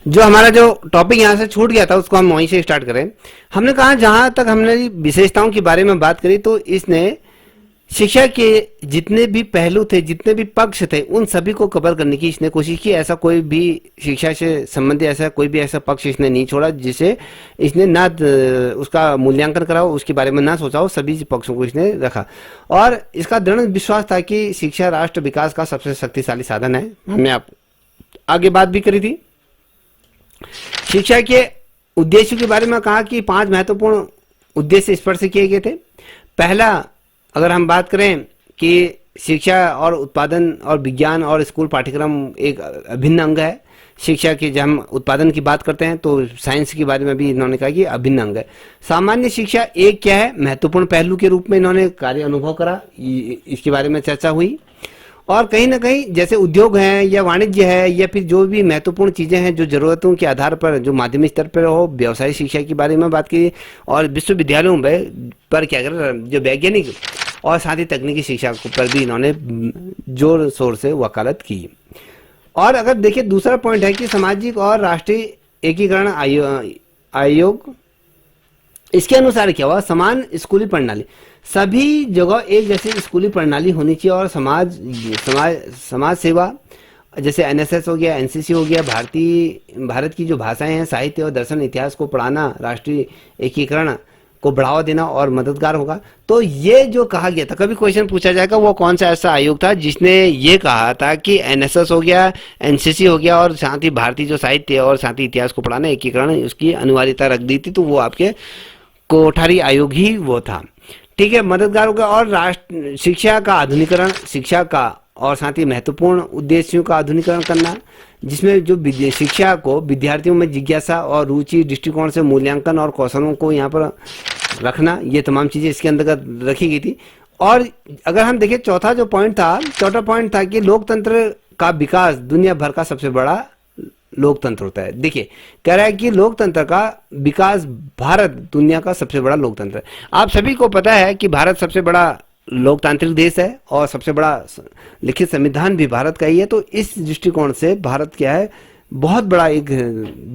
जो हमारा जो टॉपिक यहाँ से छूट गया था उसको हम वहीं से स्टार्ट करें। हमने कहा जहाँ तक हमने विशेषताओं के बारे में बात करी तो इसने शिक्षा के जितने भी पहलू थे, जितने भी पक्ष थे, उन सभी को कवर करने की इसने कोशिश की। ऐसा कोई भी शिक्षा से संबंधित ऐसा कोई भी ऐसा पक्ष इसने नहीं छोड़ा जिसे इसने ना उसका मूल्यांकन करा हो, उसके बारे में ना सोचा हो। सभी पक्षों को इसने रखा और इसका दृढ़ विश्वास था कि शिक्षा राष्ट्र विकास का सबसे शक्तिशाली साधन है। हमने आप आगे बात भी करी थी। शिक्षा के उद्देश्यों के बारे में कहा कि 5 महत्वपूर्ण उद्देश्य स्पष्ट किए गए थे। पहला, अगर हम बात करें कि शिक्षा और उत्पादन और विज्ञान और स्कूल पाठ्यक्रम एक अभिन्न अंग है। शिक्षा की जब हम उत्पादन की बात करते हैं तो साइंस के बारे में भी इन्होंने कहा कि अभिन्न अंग है। सामान्य शिक्षा एक क्या है, महत्वपूर्ण पहलू के रूप में इन्होंने कार्य अनुभव करा, इसके बारे में चर्चा हुई। और कहीं ना कहीं जैसे उद्योग है या वाणिज्य है या फिर जो भी महत्वपूर्ण चीज़ें हैं जो ज़रूरतों के आधार पर जो माध्यमिक स्तर पर हो, व्यवसायिक शिक्षा के बारे में बात की। और विश्वविद्यालयों पर क्या कर जो वैज्ञानिक और साथ ही तकनीकी शिक्षा पर भी इन्होंने जोर शोर से वकालत की। और अगर देखिए दूसरा पॉइंट है कि सामाजिक और राष्ट्रीय एकीकरण आयोग, इसके अनुसार क्या हुआ, समान स्कूली प्रणाली, सभी जगह एक जैसी स्कूली प्रणाली होनी चाहिए। और समाज सेवा जैसे एनएसएस हो गया, एनसीसी हो गया, भारत की जो भाषाएं हैं, साहित्य और दर्शन इतिहास को पढ़ाना राष्ट्रीय एकीकरण को बढ़ावा देना और मददगार होगा। तो ये जो कहा गया था, कभी क्वेश्चन पूछा जाएगा वो कौन सा ऐसा आयोग था जिसने ये कहा था कि एनएसएस हो गया, एनसीसी हो गया और साथ ही भारतीय जो साहित्य और साथ ही इतिहास को पढ़ाना एकीकरण उसकी अनिवार्यता रख दी थी। तो वो आपके कोठारी आयोग ही वो था। ठीक है, मददगार होगा। और राष्ट्र शिक्षा का आधुनिकरण, शिक्षा का और साथ ही महत्वपूर्ण उद्देश्यों का आधुनिकरण करना, जिसमें जो शिक्षा को विद्यार्थियों में जिज्ञासा और रुचि दृष्टिकोण से मूल्यांकन और कौशलों को यहाँ पर रखना, ये तमाम चीज़ें इसके अंतर्गत रखी गई थी। और अगर हम देखें चौथा पॉइंट था कि लोकतंत्र का विकास दुनिया भर का सबसे बड़ा लोकतंत्र होता है। देखिए कह रहा है कि लोकतंत्र का विकास, भारत दुनिया का सबसे बड़ा लोकतंत्र है। आप सभी को पता है कि भारत सबसे बड़ा लोकतांत्रिक देश है और सबसे बड़ा लिखित संविधान भी भारत का ही है। तो इस दृष्टिकोण से भारत क्या है, बहुत बड़ा एक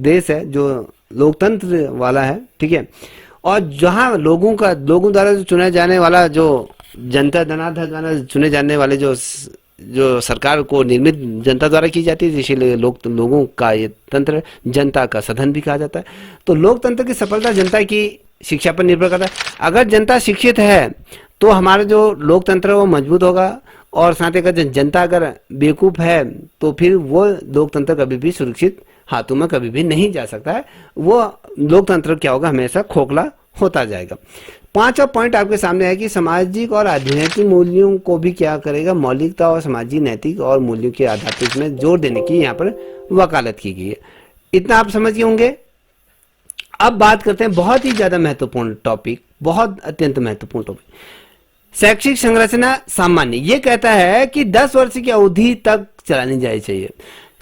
देश है जो लोकतंत्र वाला है। ठीक है, और जहाँ लोगों द्वारा जो चुना जाने वाला, जो जनता जनार्दन द्वारा चुने जाने वाले जो सरकार को निर्मित जनता द्वारा की जाती है, इसीलिए लोगों का ये तंत्र जनता का सदन भी कहा जाता है। तो लोकतंत्र की सफलता जनता की शिक्षा पर निर्भर करता है। अगर जनता शिक्षित है तो हमारा जो लोकतंत्र है वो मजबूत होगा। और साथ ही अगर जनता अगर बेवकूफ़ है तो फिर वो लोकतंत्र कभी भी सुरक्षित हाथों में कभी भी नहीं जा सकता है। वो लोकतंत्र क्या होगा, हमेशा खोखला होता जाएगा। 5वां पॉइंट आपके सामने है कि सामाजिक और आध्यात्मिक मूल्यों को भी क्या करेगा, मौलिकता और सामाजिक नैतिक और मूल्यों के आधार पर इसमें जोर देने की यहाँ पर वकालत की गई है। इतना आप समझ गए होंगे। अब बात करते हैं बहुत ही ज्यादा महत्वपूर्ण टॉपिक, बहुत अत्यंत महत्वपूर्ण टॉपिक, शैक्षिक संरचना सामान्य। ये कहता है कि 10 वर्ष की अवधि तक चलानी जानी चाहिए।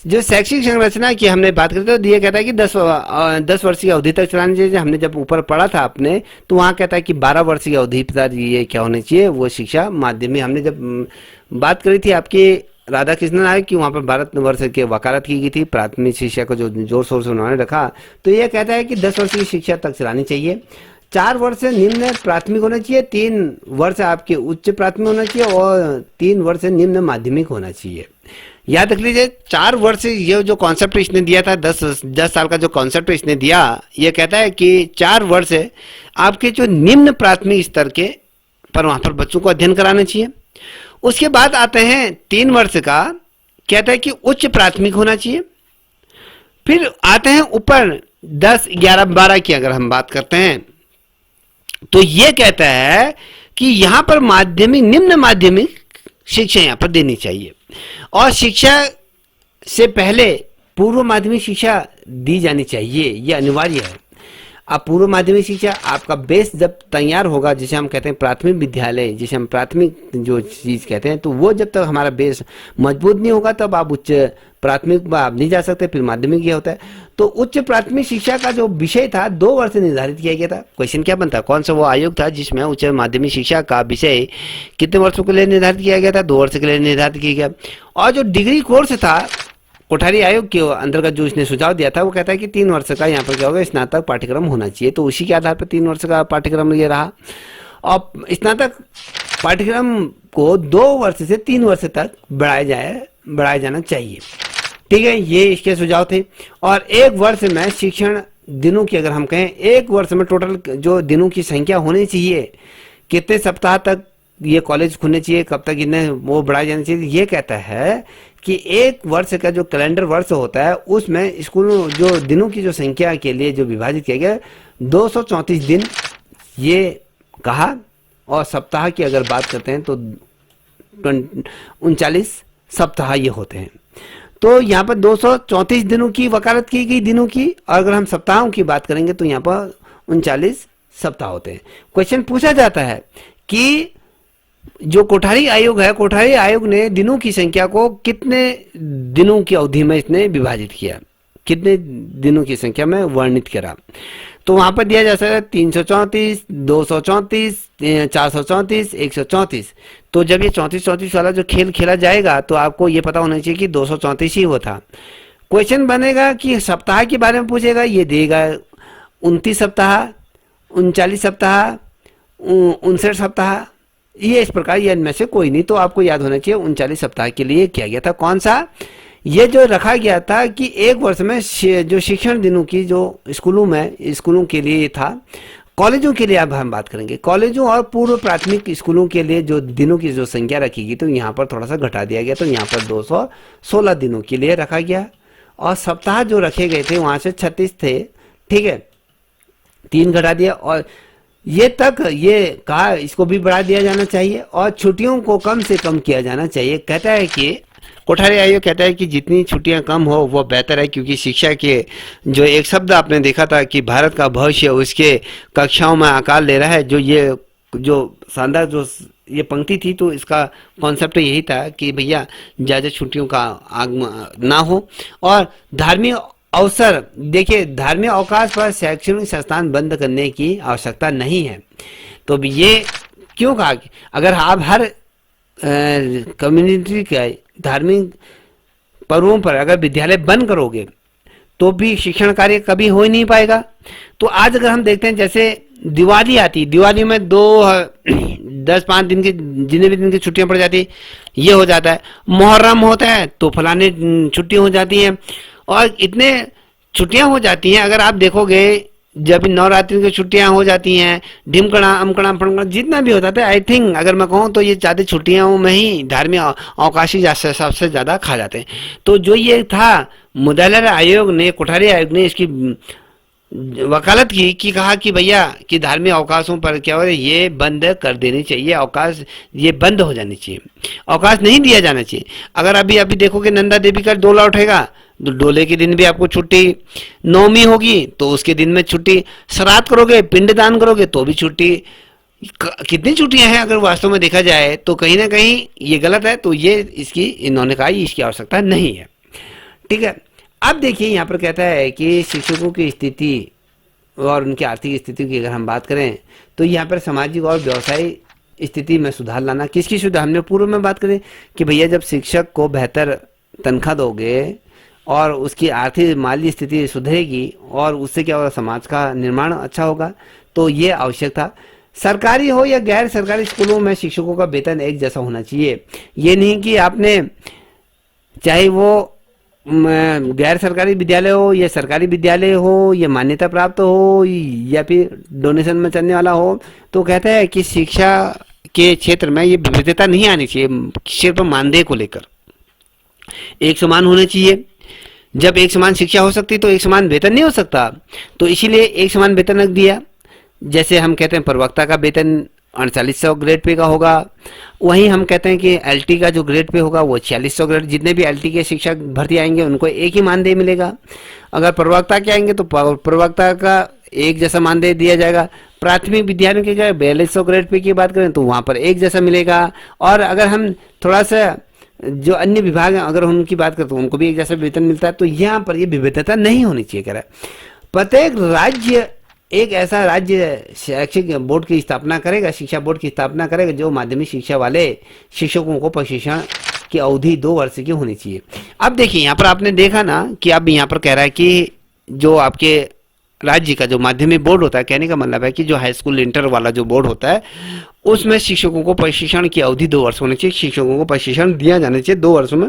जो शैक्षिक संरचना की हमने बात करते हैं तो ये कहता है कि 10 वर्ष की अवधि तक चलानी चाहिए। हमने जब ऊपर पढ़ा था आपने तो वहाँ कहता है कि 12 वर्ष की अवधि पर ये क्या होनी चाहिए, वो शिक्षा माध्यमिक। हमने जब बात करी थी आपके राधा कृष्णन आए कि वहाँ पर 12 वर्ष की वकालत की गई थी, प्राथमिक शिक्षा को जो जोर शोर से उन्होंने रखा। तो ये कहता है कि 10 वर्ष की शिक्षा तक चलानी चाहिए। 4 वर्ष से निम्न प्राथमिक होना चाहिए, 3 वर्ष आपके उच्च प्राथमिक होना चाहिए और 3 वर्ष से निम्न माध्यमिक होना चाहिए। याद रख लीजिए 4 वर्ष ये जो कॉन्सेप्ट इसने दिया था, 10 साल का जो कॉन्सेप्ट इसने दिया, ये कहता है कि 4 वर्ष आपके जो निम्न प्राथमिक स्तर के पर वहाँ पर बच्चों को अध्ययन कराना चाहिए। उसके बाद आते हैं 3 वर्ष का, कहता है कि उच्च प्राथमिक होना चाहिए। फिर आते हैं ऊपर 10, 11, 12 की अगर हम बात करते हैं तो ये कहता है कि यहाँ पर माध्यमिक, निम्न माध्यमिक शिक्षा यहाँ पर देनी चाहिए। और शिक्षा से पहले पूर्व माध्यमिक शिक्षा दी जानी चाहिए, ये अनिवार्य है। अब पूर्व माध्यमिक शिक्षा आपका बेस जब तैयार होगा, जिसे हम कहते हैं प्राथमिक विद्यालय, जिसे हम प्राथमिक जो चीज़ कहते हैं, तो वो जब तक हमारा बेस मजबूत नहीं होगा तब आप उच्च प्राथमिक में आप नहीं जा सकते। फिर माध्यमिक ये होता है। तो उच्च प्राथमिक शिक्षा का जो विषय था 2 वर्ष से निर्धारित किया गया था। क्वेश्चन क्या बनता, कौन सा वो आयोग था जिसमें उच्च माध्यमिक शिक्षा का विषय कितने वर्षों के लिए निर्धारित किया गया था, 2 वर्ष के लिए निर्धारित किया गया। और जो डिग्री कोर्स था कोठारी आयोग के अंतर्गत जो इसने सुझाव दिया था वो कहता है कि 3 वर्ष का यहाँ पर क्या होगा, स्नातक पाठ्यक्रम होना चाहिए। तो उसी के आधार पर 3 वर्ष का पाठ्यक्रम ये रहा। और स्नातक पाठ्यक्रम को 2 वर्ष से 3 वर्ष तक बढ़ाया जाना चाहिए। ठीक है, ये इसके सुझाव थे। और 1 वर्ष में शिक्षण दिनों की अगर हम कहें, 1 वर्ष में टोटल जो दिनों की संख्या होनी चाहिए, कितने सप्ताह तक ये कॉलेज खुलने चाहिए, कब तक इन्हें वो बढ़ाया जाना चाहिए, ये कहता है कि 1 वर्ष का जो कैलेंडर वर्ष होता है उसमें स्कूलों जो दिनों की जो संख्या के लिए जो विभाजित किया गया 234 दिन ये कहा। और सप्ताह की अगर बात करते हैं तो 39 सप्ताह ये होते हैं। तो यहाँ पर 234 दिनों की वकालत की गई दिनों की, और अगर हम सप्ताहों की बात करेंगे तो यहाँ पर 39 सप्ताह होते हैं। क्वेश्चन पूछा जाता है कि जो कोठारी आयोग है, कोठारी आयोग ने दिनों की संख्या को कितने दिनों की अवधि में इसने विभाजित किया, कितने दिनों की संख्या में वर्णित करा। तो वहां पर दिया जा सकता है 334, 234, 434, 134। तो जब ये 34 वाला जो खेल खेला जाएगा तो आपको ये पता होना चाहिए कि 234 ही वो था। क्वेश्चन बनेगा कि सप्ताह के बारे में पूछेगा, ये देगा 29 सप्ताह, 39 सप्ताह, 59 सप्ताह, ये इस प्रकार, ये इनमें से कोई नहीं। तो आपको याद होना चाहिए 39 सप्ताह के लिए किया गया था। कौन सा? ये जो रखा गया था कि 1 वर्ष में जो शिक्षण दिनों की जो स्कूलों के लिए था। कॉलेजों के लिए अब हम बात करेंगे, कॉलेजों और पूर्व प्राथमिक स्कूलों के लिए जो दिनों की जो संख्या रखी गई तो यहाँ पर थोड़ा सा घटा दिया गया। तो यहाँ पर 216 दिनों के लिए रखा गया। और सप्ताह जो रखे गए थे वहाँ से 36 थे। ठीक है, 3 घटा दिया। और ये कहा इसको भी बढ़ा दिया जाना चाहिए और छुट्टियों को कम से कम किया जाना चाहिए। कहता है कि कोठारी आयोग कहता है कि जितनी छुट्टियां कम हो वो बेहतर है, क्योंकि शिक्षा के जो एक शब्द आपने देखा था कि भारत का भविष्य उसके कक्षाओं में आकार ले रहा है, जो शानदार जो ये पंक्ति थी, तो इसका कॉन्सेप्ट यही था कि भैया ज़्यादा छुट्टियों का आगमन ना हो। और धार्मिक अवसर, देखिए धार्मिक अवकाश पर शैक्षणिक संस्थान बंद करने की आवश्यकता नहीं है। तो ये क्यों कहा कि अगर आप हर कम्युनिटी के धार्मिक पर्वों पर अगर विद्यालय बंद करोगे तो भी शिक्षण कार्य कभी हो ही नहीं पाएगा। तो आज अगर हम देखते हैं जैसे दिवाली आती, दिवाली में 10-5 दिन की जितने भी दिन की छुट्टियां पड़ जाती, ये हो जाता है। मुहर्रम होता है तो फलाने छुट्टी हो जाती है, और इतने छुट्टियां हो जाती हैं। अगर आप देखोगे जब नवरात्रि की छुट्टियां हो जाती हैं, ढिमकड़ा अमकड़ा फड़कड़ा जितना भी होता था, आई थिंक अगर मैं कहूँ तो ये ज़्यादा छुट्टियों में ही धार्मिक अवकाशी सबसे ज़्यादा खा जाते हैं। तो जो ये था मुदालर आयोग ने, कोठारी आयोग ने इसकी वकालत की कि कहा कि भैया कि धार्मिक अवकाशों पर क्या हो रहा है, ये बंद कर देनी चाहिए, अवकाश ये बंद हो जानी चाहिए, अवकाश नहीं दिया जाना चाहिए। अगर अभी देखोगे नंदा देवी का डोला उठेगा तो डोले के दिन भी आपको छुट्टी, नवमी होगी तो उसके दिन में छुट्टी, श्राद्ध करोगे, पिंडदान करोगे तो भी छुट्टी। कितनी छुट्टियां हैं अगर वास्तव में देखा जाए तो कहीं ना कहीं ये गलत है। तो ये इन्होंने कहा इसकी आवश्यकता नहीं है। ठीक है, अब देखिए यहाँ पर कहता है कि शिक्षकों की स्थिति और उनकी आर्थिक स्थिति की अगर हम बात करें तो यहाँ पर सामाजिक और व्यवसायिक स्थिति में सुधार लाना। किसकी सुधार? हमने पूर्व में बात करें कि भैया जब शिक्षक को बेहतर तनख्वाह दोगे और उसकी आर्थिक माली स्थिति सुधरेगी और उससे क्या होगा, समाज का निर्माण अच्छा होगा। तो ये आवश्यक था। सरकारी हो या गैर सरकारी स्कूलों में शिक्षकों का वेतन एक जैसा होना चाहिए। ये नहीं कि आपने चाहे वो गैर सरकारी विद्यालय हो या सरकारी विद्यालय हो या मान्यता प्राप्त हो या फिर डोनेशन में चलने वाला हो, तो कहता है कि शिक्षा के क्षेत्र में ये विविधता नहीं आनी चाहिए। सिर्फ मानदेय को लेकर एक समान होना चाहिए। जब एक समान शिक्षा हो सकती तो एक समान वेतन नहीं हो सकता। तो इसीलिए एक समान वेतन रख दिया। जैसे हम कहते हैं प्रवक्ता का वेतन 4800 ग्रेड पे का होगा, वहीं हम कहते हैं कि एलटी का जो ग्रेड पे होगा वो 4600 ग्रेड। जितने भी एलटी के शिक्षक भर्ती आएंगे उनको एक ही मानदेय मिलेगा। अगर प्रवक्ता के आएंगे तो प्रवक्ता का एक जैसा मानदेय दिया जाएगा। प्राथमिक विद्यालयों के 4200 ग्रेड पे की बात करें तो वहाँ पर एक जैसा मिलेगा। और अगर हम थोड़ा सा जो अन्य विभाग हैं अगर उनकी बात करें तो उनको भी एक जैसा वेतन मिलता है। तो यहाँ पर ये विविधता नहीं होनी चाहिए। कह रहा है प्रत्येक राज्य एक ऐसा राज्य शैक्षिक बोर्ड की स्थापना करेगा, शिक्षा बोर्ड की स्थापना करेगा जो माध्यमिक शिक्षा वाले शिक्षकों को प्रशिक्षण की अवधि 2 वर्ष की होनी चाहिए। अब देखिए यहाँ पर आपने देखा ना कि अब यहाँ पर कह रहा है कि जो आपके राज्य का जो माध्यमिक बोर्ड होता है, कहने का मतलब है कि जो हाई स्कूल इंटर वाला जो बोर्ड होता है उसमें शिक्षकों को प्रशिक्षण की अवधि 2 वर्ष होनी चाहिए। शिक्षकों को प्रशिक्षण दिया जाना चाहिए, 2 वर्षों में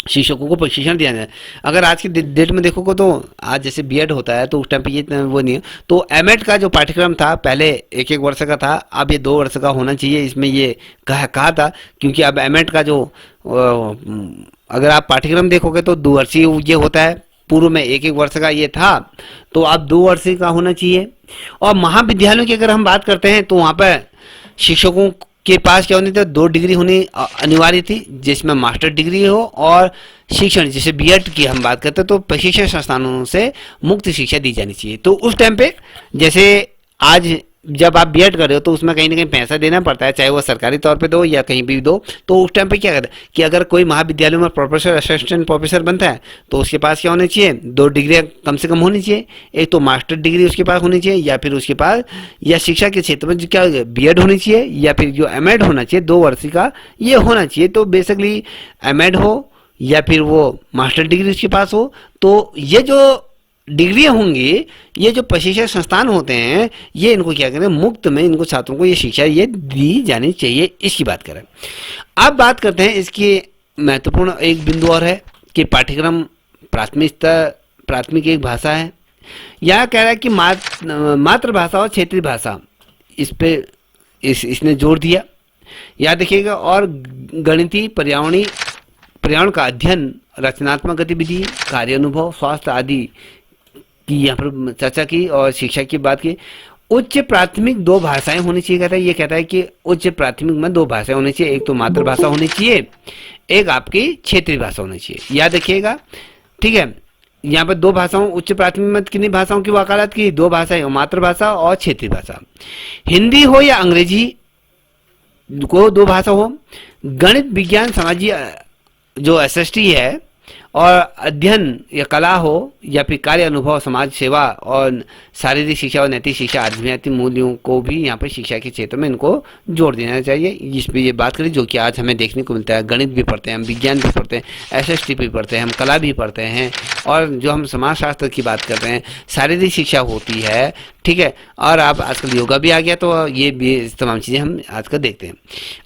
शिक्षकों को प्रशिक्षण दिया जाए। अगर आज की डेट में देखोगे तो आज जैसे बीएड होता है तो उस टाइम पे ये वो नहीं है। तो एमएड का जो पाठ्यक्रम था पहले 1-1 वर्ष का था, अब ये 2 वर्ष का होना चाहिए। इसमें ये कहा था क्योंकि अब एमएड का जो अगर आप पाठ्यक्रम देखोगे तो 2 वर्षीय ये होता है, पूर्व में 1-1 वर्ष का ये था, तो अब 2 वर्ष का होना चाहिए। और महाविद्यालयों की अगर हम बात करते हैं तो वहाँ पर शिक्षकों के पास क्या होनी थी, 2 डिग्री होनी अनिवार्य थी, जिसमें मास्टर डिग्री हो और शिक्षण जैसे बीएड की हम बात करते हैं तो प्रशिक्षण संस्थानों से मुक्त शिक्षा दी जानी चाहिए। तो उस टाइम पे जैसे आज जब आप बीएड कर रहे हो तो उसमें कहीं ना कहीं पैसा देना पड़ता है, चाहे वो सरकारी तौर पे दो या कहीं भी दो। तो उस टाइम पे क्या करता है कि अगर कोई महाविद्यालय में प्रोफेसर असिस्टेंट प्रोफेसर बनता है तो उसके पास क्या होना चाहिए, 2 डिग्रियाँ कम से कम होनी चाहिए। एक तो मास्टर डिग्री उसके पास होनी चाहिए या फिर उसके पास या शिक्षा के क्षेत्र में जो क्या बीएड होनी चाहिए या फिर जो एमएड होना चाहिए 2 वर्ष का ये होना चाहिए। तो बेसिकली एमएड हो या फिर वो मास्टर डिग्री उसके पास हो, तो ये जो डिग्री होंगी, ये जो प्रशिक्षण संस्थान होते हैं ये इनको क्या करें, मुफ्त में इनको छात्रों को ये शिक्षा ये दी जानी चाहिए। इसकी बात करें। अब बात करते हैं इसकी महत्वपूर्ण एक बिंदु और है कि पाठ्यक्रम प्राथमिक एक भाषा है। यहाँ कह रहा है कि मातृभाषा और क्षेत्रीय भाषा, इस पे इसने जोर दिया। याद रखिएगा। और गणितीय पर्यावरण का अध्ययन, रचनात्मक गतिविधि, कार्य अनुभव, स्वास्थ्य आदि की यहाँ पर चर्चा की और शिक्षा की बात की। उच्च प्राथमिक 2 भाषाएं होनी चाहिए कहता है। ये कहता है कि उच्च प्राथमिक में 2 भाषाएं होनी चाहिए, एक तो मातृभाषा होनी चाहिए, एक आपकी क्षेत्रीय भाषा होनी चाहिए। याद रखिएगा, ठीक है। यहाँ पर 2 भाषाओं, उच्च प्राथमिक में कितनी भाषाओं की वकालत की, 2 भाषाएं, मातृभाषा और क्षेत्रीय भाषा। हिंदी हो या अंग्रेजी को 2 भाषा हो। गणित विज्ञान सामाजिक जो एसएसटी है और अध्ययन या कला हो या फिर कार्य अनुभव, समाज सेवा और शारीरिक शिक्षा और नैतिक शिक्षा, आध्यात्मिक मूल्यों को भी यहाँ पर शिक्षा के क्षेत्र में इनको जोड़ देना चाहिए। इस पर ये बात करें जो कि आज हमें देखने को मिलता है। गणित भी पढ़ते हैं हम, विज्ञान भी पढ़ते हैं, एसएसटी भी पढ़ते हैं हम, कला भी पढ़ते हैं और जो हम समाज शास्त्र की बात करते हैं, शारीरिक शिक्षा होती है, ठीक है। और अब आजकल योगा भी आ गया तो ये भी तमाम चीज़ें हम आजकल देखते हैं।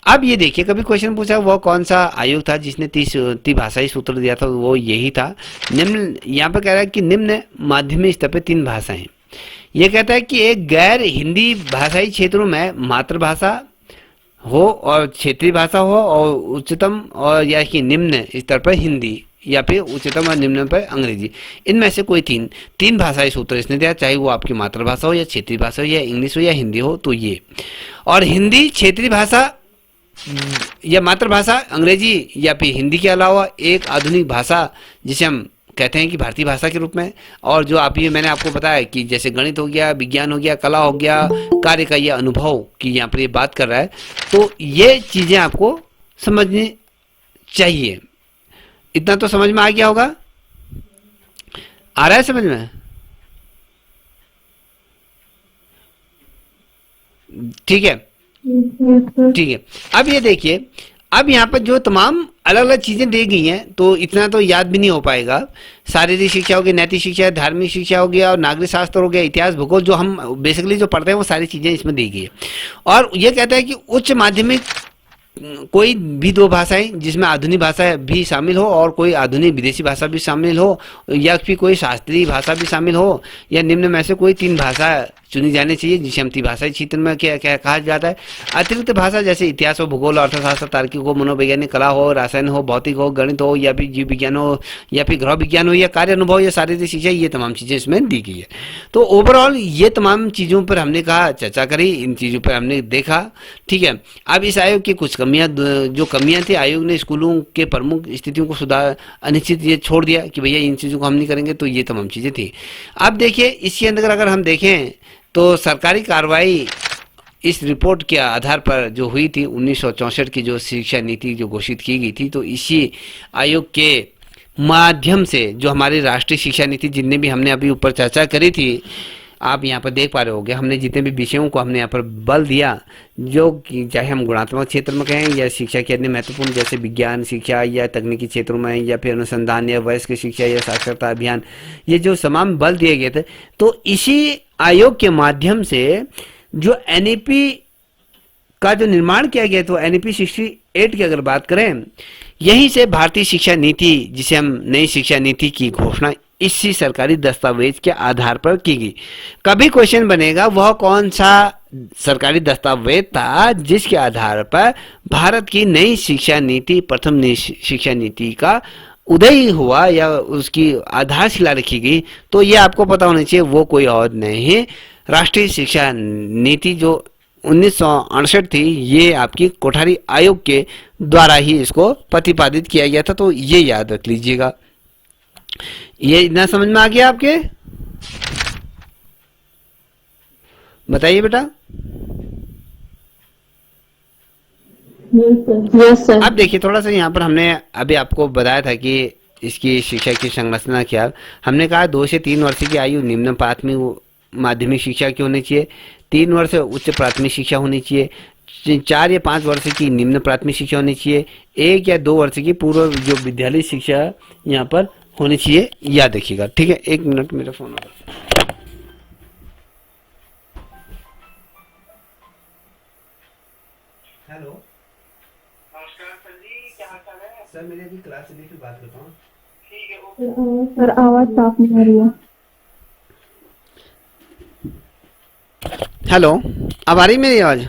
अब ये देखिए, कभी क्वेश्चन पूछा वो कौन सा आयोग था जिसने 30 भाषाई सूत्र दिया था, वो यही था। निम्न यहाँ पर कह रहा है कि निम्न माध्यमिक स्तर पर 3 भाषाएं। ये कहता है कि एक गैर हिंदी भाषाई क्षेत्रों में मातृभाषा हो और क्षेत्रीय भाषा हो और उच्चतम और या कि निम्न स्तर पर हिंदी या फिर उच्चतम और निम्न पर अंग्रेजी, इनमें से कोई 3 भाषाई सूत्र इसने दिया, चाहे वो आपकी मातृभाषा हो या क्षेत्रीय भाषा हो या इंग्लिश हो या हिंदी हो। तो ये और हिंदी, क्षेत्रीय भाषा या मातृभाषा अंग्रेजी या फिर हिंदी के अलावा एक आधुनिक भाषा जिसे हम कहते हैं कि भारतीय भाषा के रूप में। और जो आप ये मैंने आपको बताया कि जैसे गणित हो गया, विज्ञान हो गया, कला हो गया, कार्य का ये अनुभव की यहाँ पर ये बात कर रहा है। तो ये चीज़ें आपको समझनी चाहिए। इतना तो समझ में आ गया होगा, आ रहा है समझ में? ठीक है, ठीक है। अब ये देखिए, अब यहाँ पर जो तमाम अलग अलग चीजें दी गई हैं तो इतना तो याद भी नहीं हो पाएगा। शारीरिक शिक्षा हो गई, नैतिक शिक्षा, धार्मिक शिक्षा हो गया और नागरिक शास्त्र हो गया, इतिहास, भूगोल, जो हम बेसिकली जो पढ़ते हैं वो सारी चीजें इसमें दी गई है। और ये कहता है कि उच्च माध्यमिक कोई भी 2 भाषाएं जिसमें आधुनिक भाषा भी शामिल हो और कोई आधुनिक विदेशी भाषा भी शामिल हो या फिर कोई शास्त्रीय भाषा भी शामिल हो या निम्न में से कोई 3 भाषा चुनी जानी चाहिए जिसे हम भाषाई क्षेत्र में क्या कहा जाता है। अतिरिक्त भाषा जैसे इतिहास हो, भूगोल, अर्थशास्त्र, तार्किक हो, मनोवैज्ञानिक, कला हो, रसायन हो, भौतिक हो, गणित हो या फिर जीव विज्ञान हो या फिर गृह विज्ञान हो या कार्य अनुभव या शारीरिक शिक्षा, ये तमाम चीज़ें इसमें दी गई है। तो ओवरऑल ये तमाम चीज़ों पर हमने कहा चर्चा करी, इन चीज़ों पर हमने देखा, ठीक है। अब इस आयोग की कुछ जो कमियाँ थी, आयोग ने स्कूलों के प्रमुख स्थितियों को सुधार अनिश्चित ये छोड़ दिया कि भैया इन चीज़ों को हम नहीं करेंगे, तो ये तमाम चीज़ें थी। अब देखिए इसके अंदर अगर हम देखें तो सरकारी कार्रवाई इस रिपोर्ट के आधार पर जो हुई थी 1964 की जो शिक्षा नीति जो घोषित की गई थी, तो इसी आयोग के माध्यम से जो हमारी राष्ट्रीय शिक्षा नीति जितने भी हमने अभी ऊपर चर्चा करी थी, आप यहाँ पर देख पा रहे होगे हमने जितने भी विषयों को हमने यहाँ पर बल दिया, जो कि चाहे हम गुणात्मक क्षेत्र में कहें या शिक्षा के अन्य महत्वपूर्ण जैसे विज्ञान शिक्षा या तकनीकी क्षेत्रों में या फिर अनुसंधान या वयस्क शिक्षा या साक्षरता अभियान, ये जो तमाम बल दिए गए थे, तो इसी आयोग के माध्यम से जो एनईपी का जो निर्माण किया गया, तो एनईपी 68 की अगर बात करें, यहीं से भारतीय शिक्षा नीति, जिसे हम नई शिक्षा नीति की घोषणा इसी सरकारी दस्तावेज के आधार पर की गई। कभी क्वेश्चन बनेगा वह कौन सा सरकारी दस्तावेज था जिसके आधार पर भारत की नई शिक्षा नीति, प्रथम नई शिक्षा नीति का उदय हुआ या उसकी आधारशिला रखी गई, तो ये आपको पता होना चाहिए, वो कोई और नहीं है, राष्ट्रीय शिक्षा नीति जो 1968 थी, ये आपकी कोठारी आयोग के द्वारा ही इसको प्रतिपादित किया गया था। तो ये याद रख लीजिएगा। ये इतना समझ में आ गया आपके? बताइए बेटा। Yes sir. अब देखिए थोड़ा सा यहाँ पर हमने अभी आपको बताया था कि इसकी शिक्षा की संरचना क्या, हमने कहा 2 से 3 वर्ष की आयु निम्न प्राथमिक माध्यमिक शिक्षा की होनी चाहिए, 3 वर्ष उच्च प्राथमिक शिक्षा होनी चाहिए, 4 या 5 वर्ष की निम्न प्राथमिक शिक्षा होनी चाहिए, 1 या 2 वर्ष की पूर्व जो विद्यालय शिक्षा यहाँ पर होनी चाहिए, याद रखिएगा। ठीक है, 1 मिनट मेरा फोन आ रहा है। हेलो, नमस्कार सर जी, क्या हाल चाल है? सर मेरी अभी क्लास चली थी, बात करता हूँ। ठीक है, ओके। सर आवाज साफ नहीं आ रही है। हेलो, अब आ रही मेरी आवाज?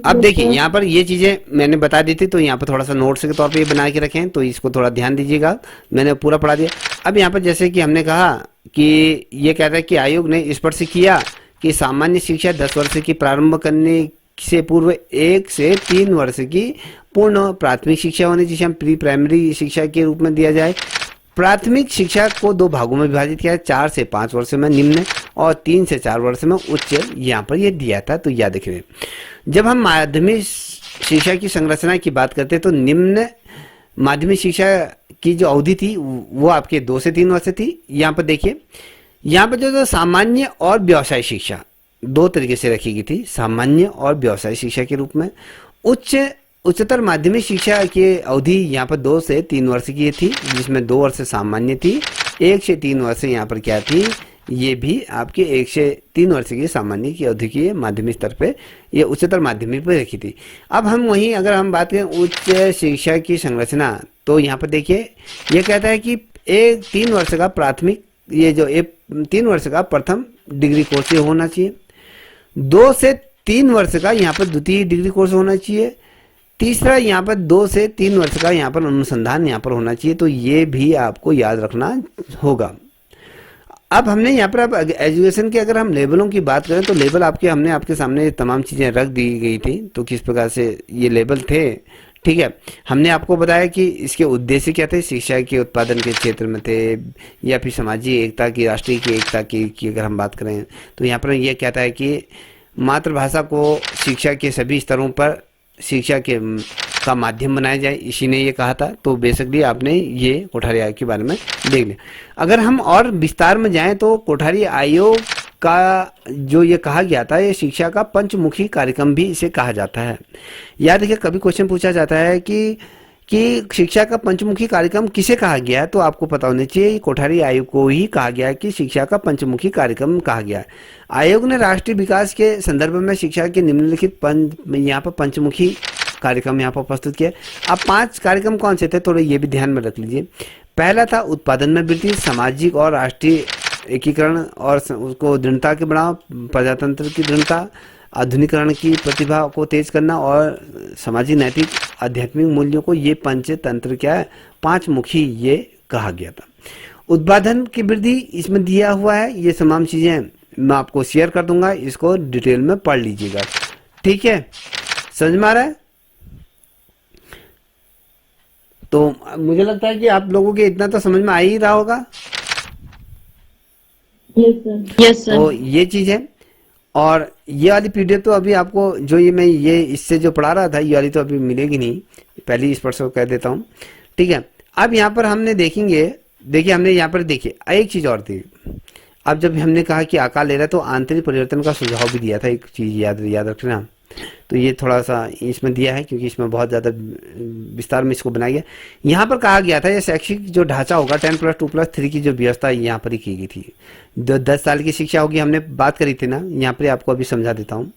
अब देखिए यहाँ पर ये चीजें मैंने बता दी थी, तो यहाँ पर थोड़ा सा नोट्स के तौर पे ये बना के रखें, तो इसको थोड़ा ध्यान दीजिएगा। मैंने पूरा पढ़ा दिया। अब यहाँ पर जैसे कि हमने कहा कि ये कहता है कि आयोग ने स्पष्ट किया कि सामान्य शिक्षा 10 वर्ष की प्रारंभ करने से पूर्व 1 से 3 वर्ष की पूर्ण प्राथमिक शिक्षा होनी, जिसे हम प्री प्राइमरी शिक्षा के रूप में दिया जाए। प्राथमिक शिक्षा को 2 भागों में विभाजित किया है, 4 से 5 वर्ष में निम्न और 3 से 4 वर्ष में उच्च, यहाँ पर ये दिया था, तो याद रखिए। जब हम माध्यमिक शिक्षा की संरचना की बात करते हैं, तो निम्न माध्यमिक शिक्षा की जो अवधि थी वो आपके 2 से 3 वर्ष थी। यहाँ पर देखिए, यहाँ पर जो सामान्य और व्यवसाय शिक्षा 2 तरीके से रखी गई थी, सामान्य और व्यवसाय शिक्षा के रूप में। उच्चतर माध्यमिक शिक्षा की अवधि यहाँ पर 2 से 3 वर्ष की थी, जिसमें 2 वर्ष सामान्य थी, 1 से 3 वर्ष यहाँ पर क्या थी, ये भी आपके 1 से 3 वर्ष की सामान्य की अवधि की माध्यमिक स्तर पे, ये उच्चतर माध्यमिक पे रखी थी। अब हम वहीं अगर हम बात करें उच्च शिक्षा की संरचना, तो यहाँ पर देखिए ये कहता है कि 3 वर्ष का प्राथमिक, ये जो 3 वर्ष का प्रथम डिग्री कोर्स होना चाहिए, 2 से 3 वर्ष का यहाँ पर द्वितीय डिग्री कोर्स होना चाहिए, तीसरा यहाँ पर 2 से 3 वर्ष का यहाँ पर अनुसंधान यहाँ पर होना चाहिए। तो ये भी आपको याद रखना होगा। अब हमने यहाँ पर अब एजुकेशन के अगर हम लेवलों की बात करें, तो लेवल हमने आपके सामने तमाम चीज़ें रख दी गई थी, तो किस प्रकार से ये लेवल थे। ठीक है, हमने आपको बताया कि इसके उद्देश्य क्या थे, शिक्षा के उत्पादन के क्षेत्र में थे या फिर सामाजिक एकता की, राष्ट्रीय की एकता की अगर हम बात करें, तो यहाँ पर ये कहता है कि मातृभाषा को शिक्षा के सभी स्तरों पर शिक्षा का माध्यम बनाया जाए, इसी ने ये कहा था। तो बेसिकली आपने ये कोठारी आयोग के बारे में देख लिया। अगर हम और विस्तार में जाएं, तो कोठारी आयोग का जो ये कहा गया था, ये शिक्षा का पंचमुखी कार्यक्रम भी इसे कहा जाता है। याद रखिए, कभी क्वेश्चन पूछा जाता है कि शिक्षा का पंचमुखी कार्यक्रम किसे कहा गया है, तो आपको पता होना चाहिए कोठारी आयोग को ही कहा गया है कि शिक्षा का पंचमुखी कार्यक्रम कहा गया है। आयोग ने राष्ट्रीय विकास के संदर्भ में शिक्षा के निम्नलिखित यहाँ पर पंचमुखी कार्यक्रम यहाँ पर प्रस्तुत किया। अब 5 कार्यक्रम कौन से थे, थोड़े ये भी ध्यान में रख लीजिए। पहला था उत्पादन में वृद्धि, सामाजिक और राष्ट्रीय एकीकरण और उसको दृढ़ता के बढ़ाव, प्रजातंत्र की दृढ़ता, आधुनिकरण की प्रतिभा को तेज करना और सामाजिक नैतिक आध्यात्मिक मूल्यों को, ये पंचतंत्र क्या है, 5 मुखी ये कहा गया था। उत्पादन की वृद्धि इसमें दिया हुआ है, ये तमाम चीजें मैं आपको शेयर कर दूंगा, इसको डिटेल में पढ़ लीजिएगा। ठीक है, समझ में आ रहा है? तो मुझे लगता है कि आप लोगों के इतना तो समझ में आ ही रहा होगा। Yes sir. तो ये चीज है। और ये वाली पीडीएफ तो अभी आपको जो ये इससे जो पढ़ा रहा था, ये वाली तो अभी मिलेगी नहीं, पहले इस पर से कह देता हूँ। ठीक है, अब यहाँ पर हमने देखेंगे, देखिए हमने यहाँ पर देखिए एक चीज और थी, अब जब हमने कहा कि आकार ले रहा है तो आंतरिक परिवर्तन का सुझाव भी दिया था, एक चीज़ याद रखना। तो ये थोड़ा सा इसमें दिया है क्योंकि इसमें बहुत ज़्यादा विस्तार में इसको बनाया गया। यहाँ पर कहा गया था ये शैक्षिक जो ढांचा होगा 10+2+3 की जो व्यवस्था यहाँ पर ही की गई थी। 10 साल की शिक्षा होगी, हमने बात करी थी ना, यहाँ पर आपको अभी समझा देता हूँ।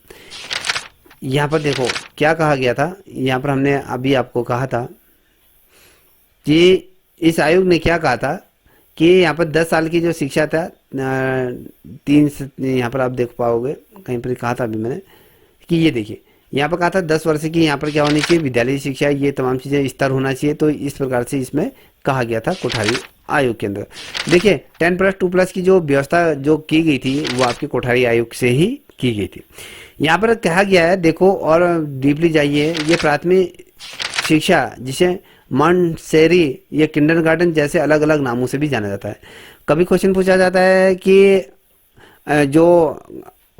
यहाँ पर देखो क्या कहा गया था, यहाँ पर हमने अभी आपको कहा था कि इस आयोग ने क्या कहा था कि यहाँ पर 10 साल की जो शिक्षा था, 3 से यहाँ पर आप देख पाओगे कहीं पर कहा था अभी मैंने कि ये देखिए यहाँ पर कहा था 10 वर्ष की यहाँ पर क्या होनी चाहिए, विद्यालय शिक्षा, ये तमाम चीज़ें स्तर होना चाहिए। तो इस प्रकार से इसमें कहा गया था कोठारी आयोग के अंदर। देखिए 10+2+ की जो व्यवस्था जो की गई थी वो आपके कोठारी आयोग से ही की गई थी। यहाँ पर कहा गया है, देखो और डीपली जाइए, ये प्राथमिक शिक्षा जिसे मॉन्टेसरी या किंडरगार्टन जैसे अलग अलग नामों से भी जाना जाता है। कभी क्वेश्चन पूछा जाता है कि जो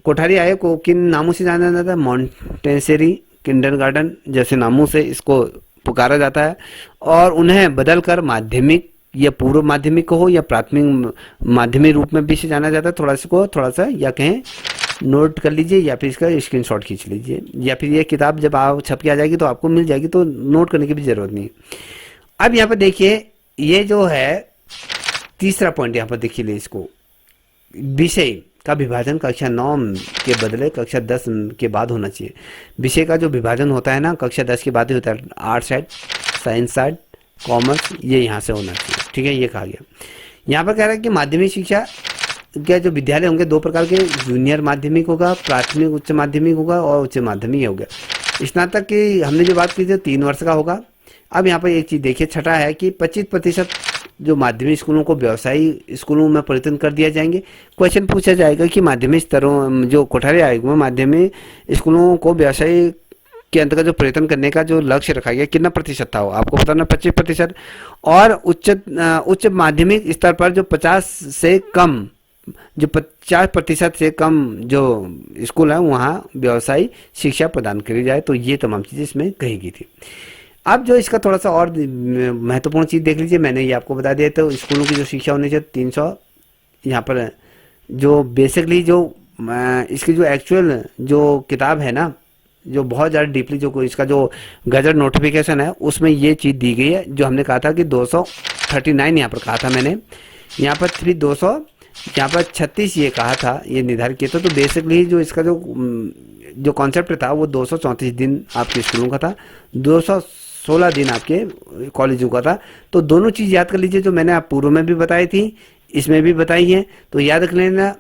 कोठारी आयोग को किन नामों से जाना जाता है, मॉन्टेसरी, किंडरगार्टन जैसे नामों से इसको पुकारा जाता है। और उन्हें बदलकर माध्यमिक या पूर्व माध्यमिक हो या प्राथमिक माध्यमिक रूप में भी इसे जाना जाता है। थोड़ा सा या कहें नोट कर लीजिए या फिर इसका स्क्रीनशॉट खींच लीजिए, या फिर ये किताब जब आप छप के आ जाएगी तो आपको मिल जाएगी, तो नोट करने की भी जरूरत नहीं। अब यहाँ पर देखिए ये जो है तीसरा पॉइंट, यहाँ पर देखिए ले इसको, विषय का विभाजन कक्षा 9 के बदले कक्षा 10 के बाद होना चाहिए। विषय का जो विभाजन होता है ना कक्षा 10 के बाद ही होता है, arts side, science side, commerce, ये यहाँ से होना चाहिए। ठीक है, ये कहा गया। यहाँ पर कह रहा है कि माध्यमिक शिक्षा क्या जो विद्यालय होंगे 2 प्रकार के, जूनियर माध्यमिक होगा, प्राथमिक उच्च माध्यमिक होगा और उच्च माध्यमिक होगा। स्नातक की हमने जो बात की थी 3 वर्ष का होगा। अब यहाँ पर एक चीज़ देखिए, छठा है कि 25% जो माध्यमिक स्कूलों को व्यवसायी स्कूलों में परिवर्तन कर दिया जाएंगे। क्वेश्चन पूछा जाएगा कि माध्यमिक स्तरों जो कोठारी आयोग में माध्यमिक स्कूलों को व्यवसायी के अंतर्गत जो परिवर्तन करने का जो लक्ष्य रखा गया कितना प्रतिशत था, आपको बताना 25%। और उच्च माध्यमिक स्तर पर जो 50% से कम जो स्कूल है वहाँ व्यवसायी शिक्षा प्रदान करी जाए। तो ये तमाम चीज़ें इसमें कही गई थी। अब जो इसका थोड़ा सा और महत्वपूर्ण चीज़ देख लीजिए, मैंने ये आपको बता दिया। तो स्कूलों की जो शिक्षा होनी चाहिए 300, यहाँ पर जो बेसिकली जो इसकी जो एक्चुअल जो किताब है ना, जो बहुत ज़्यादा डीपली जो इसका जो गजट नोटिफिकेशन है उसमें ये चीज़ दी गई है, जो हमने कहा था कि 239 यहाँ पर कहा था मैंने, यहाँ पर 200, यहाँ पर 36 ये कहा था, ये निर्धारित किया था। तो बेसिकली जो इसका जो कॉन्सेप्ट था वो 234 दिन आपके स्कूलों का था, 216 दिन आपके कॉलेजों का था। तो दोनों चीज़ याद कर लीजिए, जो मैंने आप पूर्व में भी बताई थी इसमें भी बताई है, तो याद रख लेना।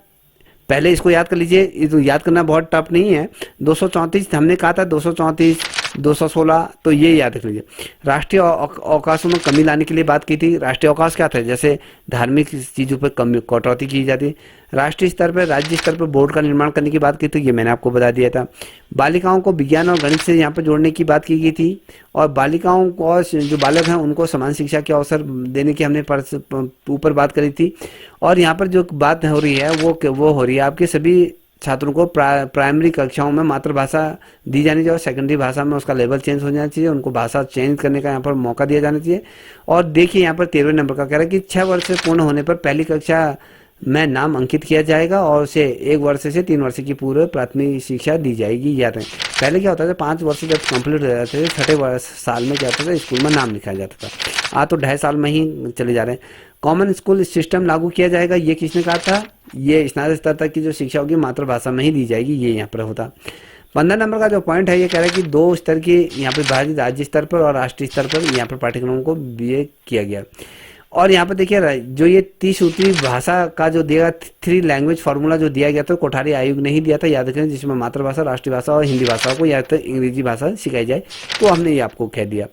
पहले इसको याद कर लीजिए, ये तो याद करना बहुत टफ नहीं है। 234 हमने कहा था, 234, 216, तो ये याद रख लीजिए। राष्ट्रीय अवकाशों में कमी लाने के लिए बात की थी। राष्ट्रीय अवकाश क्या था, जैसे धार्मिक चीज़ों पर कमी कटौती की जाती। राष्ट्रीय स्तर पर, राज्य स्तर पर बोर्ड का निर्माण करने की बात की थी, ये मैंने आपको बता दिया था। बालिकाओं को विज्ञान और गणित से यहाँ पर जोड़ने की बात की गई थी। और बालिकाओं को, जो बालक हैं उनको समान शिक्षा के अवसर देने की हमने ऊपर बात करी थी। और यहाँ पर जो बात हो रही है वो हो रही है आपके सभी छात्रों को प्राइमरी कक्षाओं में मातृभाषा दी जानी चाहिए और सेकेंडरी भाषा में उसका लेवल चेंज हो जाना चाहिए, उनको भाषा चेंज करने का यहाँ पर मौका दिया जाना चाहिए। और देखिए यहाँ पर 13वें नंबर का कह रहा है कि 6 वर्ष पूर्ण होने पर पहली कक्षा में नाम अंकित किया जाएगा और उसे 1 वर्ष से 3 वर्ष की पूर्व प्राथमिक शिक्षा दी जाएगी। याद रखें, पहले क्या होता था, 5 वर्ष जब कंप्लीट हो जाते थे, 6ठे साल में क्या होता था, स्कूल में नाम लिखाया जाता था। तो 2.5 साल में ही चले जा रहे हैं। कॉमन स्कूल सिस्टम लागू किया जाएगा, ये किसने कहा था, ये स्नातक स्तर तक की जो शिक्षा होगी मातृभाषा में ही दी जाएगी, ये यहाँ पर होता। 15 नंबर का जो पॉइंट है ये कह रहा है कि 2 स्तर की यहाँ पर विभाजित राज्य स्तर पर और राष्ट्रीय स्तर पर यहाँ पर पाठ्यक्रमों को BA किया गया। और यहाँ पर देखिए जो ये 30 सूत्री भाषा का जो दिया 3 लैंग्वेज फार्मूला जो दिया गया था कोठारी आयोग ने ही दिया था, याद रखें, जिसमें मातृभाषा, राष्ट्रीय भाषा और हिंदी भाषा को या तो अंग्रेजी भाषा सिखाई जाए। तो हमने ये आपको कह दिया।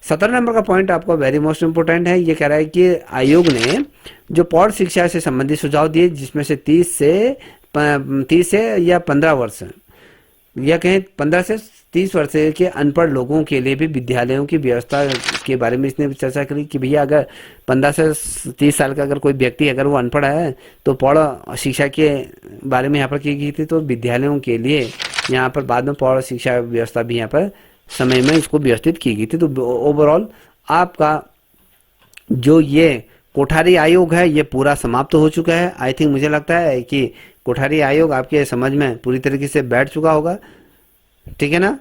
17 नंबर का पॉइंट आपका वेरी मोस्ट इंपोर्टेंट है, ये कह रहा है कि आयोग ने जो प्रौढ़ शिक्षा से संबंधित सुझाव दिए, जिसमें से 30 से या 15 वर्ष या कहें 15 से 30 वर्ष के अनपढ़ लोगों के लिए भी विद्यालयों की व्यवस्था के बारे में इसने चर्चा करी कि भैया अगर 15 से 30 साल का अगर कोई व्यक्ति अगर वो अनपढ़ है तो प्रौढ़ शिक्षा के बारे में यहाँ पर की गई थी। तो विद्यालयों के लिए यहाँ पर बाद में प्रौढ़ शिक्षा व्यवस्था भी यहाँ पर समय में इसको व्यवस्थित की गई थी। तो ओवरऑल आपका जो ये कोठारी आयोग है ये पूरा समाप्त हो चुका है। आई थिंक मुझे लगता है कि कोठारी आयोग आपके समझ में पूरी तरीके से बैठ चुका होगा, ठीक है ना।